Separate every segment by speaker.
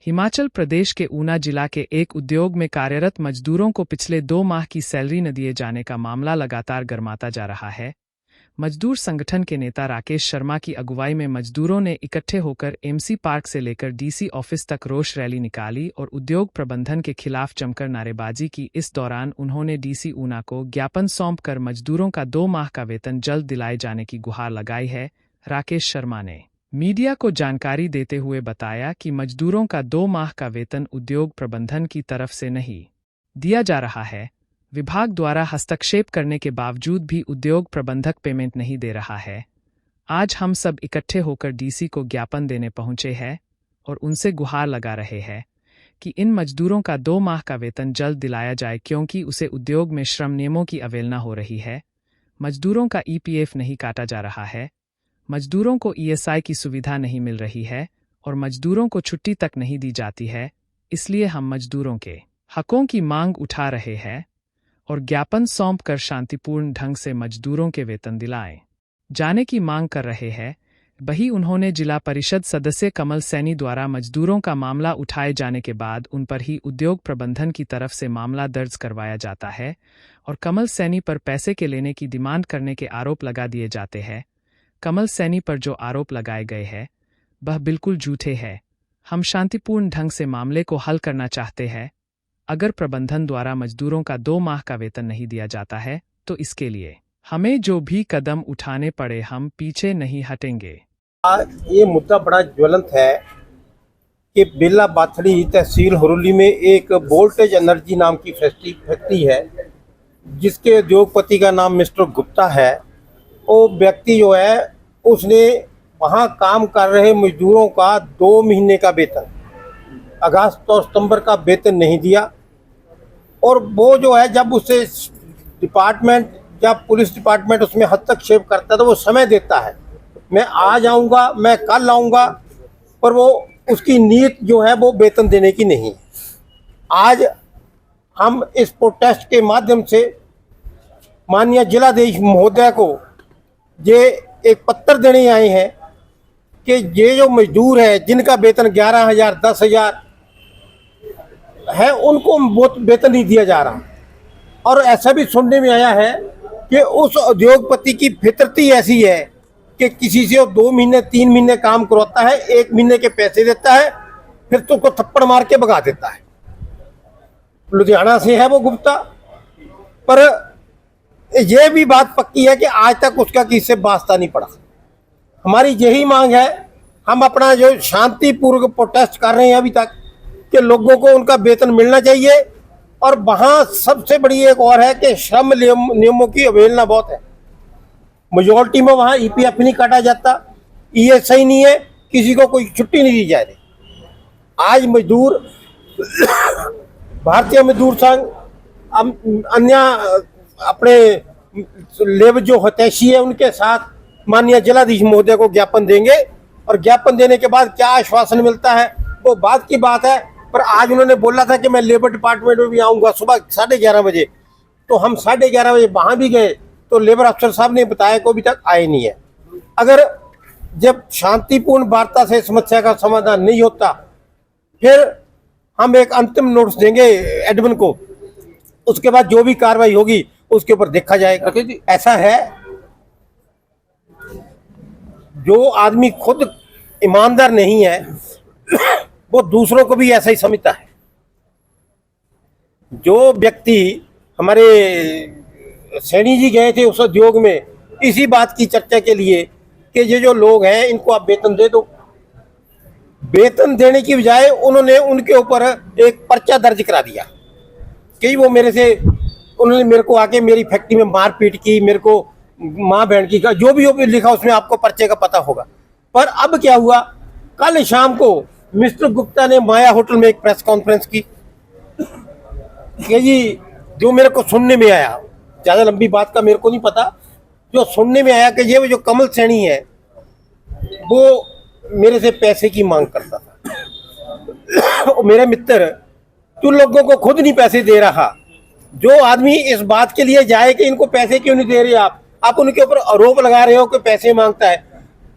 Speaker 1: हिमाचल प्रदेश के ऊना जिला के एक उद्योग में कार्यरत मजदूरों को पिछले 2 माह की सैलरी न दिए जाने का मामला लगातार गर्माता जा रहा है। मजदूर संगठन के नेता राकेश शर्मा की अगुवाई में मजदूरों ने इकट्ठे होकर एमसी पार्क से लेकर डीसी ऑफिस तक रोष रैली निकाली और उद्योग प्रबंधन के खिलाफ जमकर नारेबाजी की। इस दौरान उन्होंने डीसी ऊना को ज्ञापन सौंपकर मजदूरों का 2 माह का वेतन जल्द दिलाए जाने की गुहार लगाई है। राकेश शर्मा ने मीडिया को जानकारी देते हुए बताया कि मजदूरों का 2 माह का वेतन उद्योग प्रबंधन की तरफ से नहीं दिया जा रहा है। विभाग द्वारा हस्तक्षेप करने के बावजूद भी उद्योग प्रबंधक पेमेंट नहीं दे रहा है। आज हम सब इकट्ठे होकर डीसी को ज्ञापन देने पहुंचे हैं और उनसे गुहार लगा रहे हैं कि इन मजदूरों का 2 माह का वेतन जल्द दिलाया जाए, क्योंकि उसे उद्योग में श्रम नियमों की अवहेलना हो रही है। मजदूरों का ईपीएफ नहीं काटा जा रहा है, मजदूरों को ईएसआई की सुविधा नहीं मिल रही है और मजदूरों को छुट्टी तक नहीं दी जाती है। इसलिए हम मजदूरों के हकों की मांग उठा रहे हैं और ज्ञापन सौंपकर शांतिपूर्ण ढंग से मजदूरों के वेतन दिलाए जाने की मांग कर रहे हैं। वहीं उन्होंने जिला परिषद सदस्य कमल सैनी द्वारा मजदूरों का मामला उठाए जाने के बाद उन पर ही उद्योग प्रबंधन की तरफ से मामला दर्ज करवाया जाता है और कमल सैनी पर पैसे के लेने की डिमांड करने के आरोप लगा दिए जाते हैं। कमल सैनी पर जो आरोप लगाए गए हैं वह बिल्कुल झूठे हैं। हम शांतिपूर्ण ढंग से मामले को हल करना चाहते हैं। अगर प्रबंधन द्वारा मजदूरों का 2 माह का वेतन नहीं दिया जाता है तो इसके लिए हमें जो भी कदम उठाने पड़े हम पीछे नहीं हटेंगे।
Speaker 2: ये मुद्दा बड़ा ज्वलंत है कि बेला बाथड़ी तहसील हुरुली में एक वोल्टेज एनर्जी नाम की फैक्ट्री है, जिसके उद्योगपति का नाम मिस्टर गुप्ता है। वो व्यक्ति जो है उसने वहाँ काम कर रहे मजदूरों का 2 महीने का वेतन, अगस्त और सितंबर का वेतन नहीं दिया। और वो जो है जब उससे डिपार्टमेंट या पुलिस डिपार्टमेंट उसमें हस्तक्षेप करता है तो वो समय देता है, मैं आज आऊँगा, मैं कल आऊँगा, पर वो उसकी नीयत जो है वो वेतन देने की नहीं। आज हम इस प्रोटेस्ट के माध्यम से माननीय जिलाधीश महोदय को ये एक पत्र देने आए हैं कि ये जो मजदूर है जिनका वेतन 11,000 10,000 है उनको वेतन नहीं दिया जा रहा। और ऐसा भी सुनने में आया है कि उस उद्योगपति की फितरती ऐसी है कि किसी से 2 महीने 3 महीने काम करवाता है, 1 महीने के पैसे देता है, फिर तो उसको थप्पड़ मार के भगा देता है। लुधियाना से है वो गुप्ता, पर यह भी बात पक्की है कि आज तक उसका किसी से वास्ता नहीं पड़ा। हमारी यही मांग है, हम अपना जो शांतिपूर्वक प्रोटेस्ट कर रहे हैं अभी तक, कि लोगों को उनका वेतन मिलना चाहिए। और वहाँ सबसे बड़ी एक और है कि श्रम नियमों की अवहेलना बहुत है। मेजॉरिटी में वहाँ ईपीएफ नहीं काटा जाता, ईएसआई नहीं है, किसी को कोई छुट्टी नहीं दी जा रही। आज मजदूर भारतीय मजदूर संघ अन्य अपने लेबर जो हितैषी है उनके साथ माननीय जिलाधीश महोदय को ज्ञापन देंगे और ज्ञापन देने के बाद क्या आश्वासन मिलता है वो बाद की बात है। पर आज उन्होंने बोला था कि मैं लेबर डिपार्टमेंट में भी आऊँगा सुबह 11:30 बजे, तो हम 11:30 बजे वहाँ भी गए तो लेबर अफसर साहब ने बताया कि अभी तक आए नहीं है। अगर जब शांतिपूर्ण वार्ता से समस्या का समाधान नहीं होता फिर हम एक अंतिम नोटिस देंगे एडमिन को, उसके बाद जो भी कार्रवाई होगी उसके ऊपर देखा जाएगा। ऐसा है, जो आदमी खुद ईमानदार नहीं है वो दूसरों को भी ऐसा ही समझता है। जो व्यक्ति हमारे सैनी जी गए थे उस उद्योग में इसी बात की चर्चा के लिए कि ये जो लोग हैं इनको आप वेतन दे दो, वेतन देने की बजाय उन्होंने उनके ऊपर एक पर्चा दर्ज करा दिया कि वो उन्होंने मेरे को आके मेरी फैक्ट्री में मारपीट की, मेरे को माँ बहन की का जो भी लिखा उसमें आपको पर्चे का पता होगा। पर अब क्या हुआ, कल शाम को मिस्टर गुप्ता ने माया होटल में एक प्रेस कॉन्फ्रेंस की कि जी जो मेरे को सुनने में आया, ज़्यादा लंबी बात का मेरे को नहीं पता, जो सुनने में आया कि ये जो कमल सैनी है वो मेरे से पैसे की मांग करता था। मेरे मित्र, तू लोगों को खुद नहीं पैसे दे रहा, जो आदमी इस बात के लिए जाए कि इनको पैसे क्यों नहीं दे रहे आप उनके ऊपर आरोप लगा रहे हो कि पैसे मांगता है।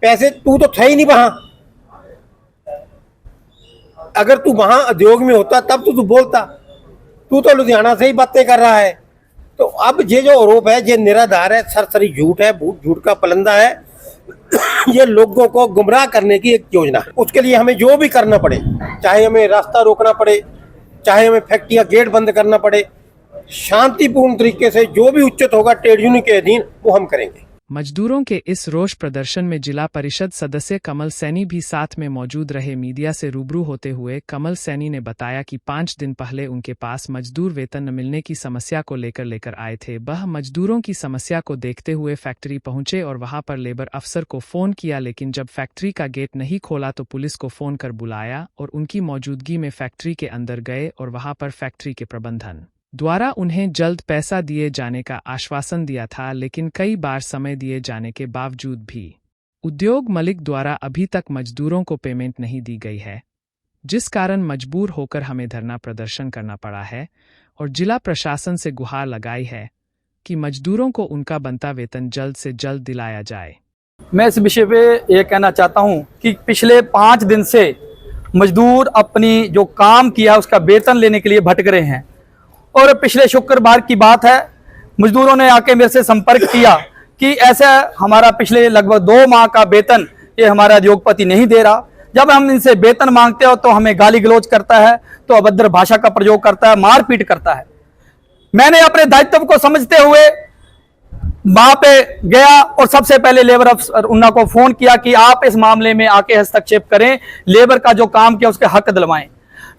Speaker 2: पैसे तू तो था ही नहीं वहां, अगर तू वहां उद्योग में होता तब तो तू बोलता, तू तो लुधियाना से ही बातें कर रहा है। तो अब ये जो आरोप है ये निराधार है, सरसरी झूठ है, झूठ का पलंदा है। ये लोगों को गुमराह करने की एक योजना है। उसके लिए हमें जो भी करना पड़े, चाहे हमें रास्ता रोकना पड़े, चाहे हमें फैक्ट्री का गेट बंद करना पड़े, शांतिपूर्ण तरीके से जो भी उचित होगा ट्रेड यूनियन के अधीन वो हम करेंगे।
Speaker 1: मजदूरों के इस रोष प्रदर्शन में जिला परिषद सदस्य कमल सैनी भी साथ में मौजूद रहे। मीडिया से रूबरू होते हुए कमल सैनी ने बताया कि 5 दिन पहले उनके पास मजदूर वेतन न मिलने की समस्या को लेकर आए थे। वह मजदूरों की समस्या को देखते हुए फैक्ट्री पहुंचे और वहां पर लेबर अफसर को फोन किया, लेकिन जब फैक्ट्री का गेट नहीं खोला तो पुलिस को फोन कर बुलाया और उनकी मौजूदगी में फैक्ट्री के अंदर गए और वहां पर फैक्ट्री के प्रबंधन द्वारा उन्हें जल्द पैसा दिए जाने का आश्वासन दिया था, लेकिन कई बार समय दिए जाने के बावजूद भी उद्योग मालिक द्वारा अभी तक मजदूरों को पेमेंट नहीं दी गई है, जिस कारण मजबूर होकर हमें धरना प्रदर्शन करना पड़ा है और जिला प्रशासन से गुहार लगाई है कि मजदूरों को उनका बनता वेतन जल्द से जल्द दिलाया जाए।
Speaker 3: मैं इस विषय पे ये कहना चाहता हूं कि पिछले 5 दिन से मजदूर अपनी जो काम किया उसका वेतन लेने के लिए भटक रहे हैं और पिछले शुक्रवार की बात है, मजदूरों ने आके मेरे से संपर्क किया कि ऐसा हमारा पिछले लगभग 2 माह का वेतन ये हमारा उद्योगपति नहीं दे रहा। जब हम इनसे वेतन मांगते हो तो हमें गाली गलौज करता है, तो अभद्र भाषा का प्रयोग करता है, मारपीट करता है। मैंने अपने दायित्व को समझते हुए वहां पे गया और सबसे पहले लेबर अफसर उन्ना को फोन किया कि आप इस मामले में आके हस्तक्षेप करें, लेबर का जो काम किया उसके हक दिलवाएं।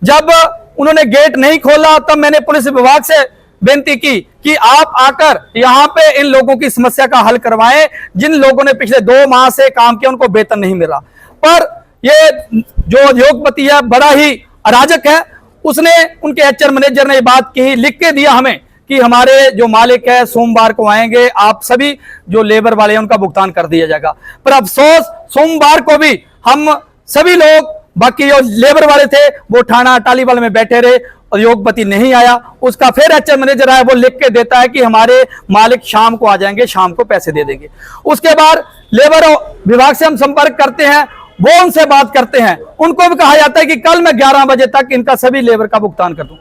Speaker 3: जब उन्होंने गेट नहीं खोला तब मैंने पुलिस विभाग से बेनती की कि आप आकर यहां पे इन लोगों की समस्या का हल करवाएं, जिन लोगों ने पिछले 2 माह से काम किया उनको वेतन नहीं मिला। पर ये जो उद्योगपति है बड़ा ही अराजक है, उसने उनके एचआर मैनेजर ने ये बात कही, लिख के दिया हमें कि हमारे जो मालिक है सोमवार को आएंगे, आप सभी जो लेबर वाले हैं उनका भुगतान कर दिया जाएगा। पर अफसोस सोमवार को भी हम सभी लोग, बाकी जो लेबर वाले थे वो थाना टालीवाल में बैठे रहे, उद्योगपति नहीं आया। उसका फिर एचआर मैनेजर आया, वो लिख के देता है कि हमारे मालिक शाम को आ जाएंगे, शाम को पैसे दे देंगे। उसके बाद लेबर विभाग से हम संपर्क करते हैं, वो उनसे बात करते हैं, उनको भी कहा जाता है कि कल मैं 11 बजे तक इनका सभी लेबर का भुगतान कर दूं।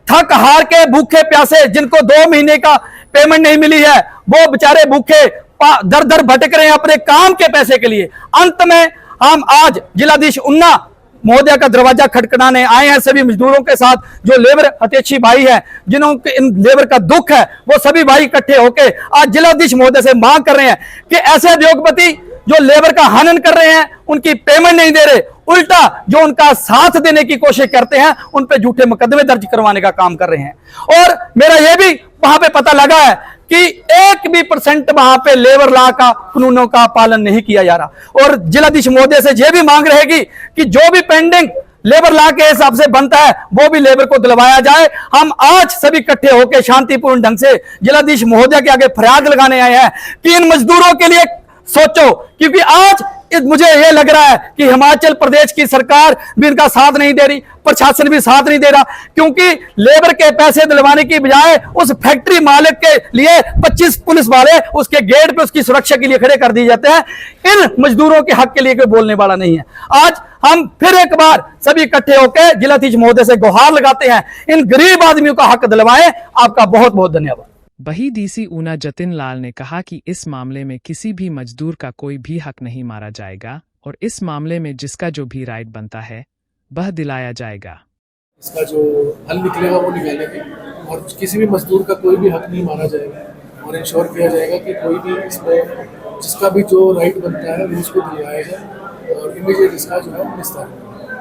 Speaker 3: थक हार के भूखे प्यासे जिनको 2 महीने का पेमेंट नहीं मिली है वो बेचारे भूखे दर दर भटक रहे हैं अपने काम के पैसे के लिए। अंत में हम आज जिलाधीश उन्ना महोदय का दरवाजा खटखटाने आए हैं सभी मजदूरों के साथ। जो लेबर हितैषी भाई है, जिन्हों के इन लेबर का दुख है, वो सभी भाई इकट्ठे होकर आज जिलाधीश महोदय से मांग कर रहे हैं कि ऐसे उद्योगपति जो लेबर का हनन कर रहे हैं, उनकी पेमेंट नहीं दे रहे, उल्टा जो उनका साथ देने की कोशिश करते हैं उन पे झूठे मुकदमे दर्ज करवाने का काम कर रहे हैं। और मेरा यह भी वहां पे पता लगा है कि 1% वहां पे लेबर लॉ का कानूनों का पालन नहीं किया जा रहा। और जिलाधीश महोदय से यह भी मांग रहेगी कि जो भी पेंडिंग लेबर लॉ के हिसाब से बनता है वो भी लेबर को दिलवाया जाए। हम आज सभी इकट्ठे होकर शांतिपूर्ण ढंग से जिलाधीश महोदय के आगे फरियाद लगाने आए हैं कि इन मजदूरों के लिए सोचो, क्योंकि आज मुझे यह लग रहा है कि हिमाचल प्रदेश की सरकार भी इनका साथ नहीं दे रही, प्रशासन भी साथ नहीं दे रहा, क्योंकि लेबर के पैसे दिलवाने की बजाय उस फैक्ट्री मालिक के लिए 25 पुलिस वाले उसके गेट पे उसकी सुरक्षा के लिए खड़े कर दिए जाते हैं। इन मजदूरों के हक के लिए कोई बोलने वाला नहीं है। आज हम फिर एक बार सभी इकट्ठे होकर जिलाधीश महोदय से गुहार लगाते हैं, इन गरीब आदमियों का हक दिलवाएं। आपका बहुत बहुत धन्यवाद।
Speaker 1: वही डीसी ऊना जतिन लाल ने कहा कि इस मामले में किसी भी मजदूर का कोई भी हक नहीं मारा जाएगा और इस मामले में जिसका जो भी राइट बनता है वह दिलाया जाएगा।
Speaker 4: इसका जो हल निकलेगा वो निकालेंगे और किसी भी मजदूर का कोई भी हक नहीं मारा जाएगा और इंश्योर किया जाएगा कि कोई भी इसमें जिसका भी जो राइट बनता है वो उसको दिलवाया जाए और इमीडिएट इसका जो है निस्तार।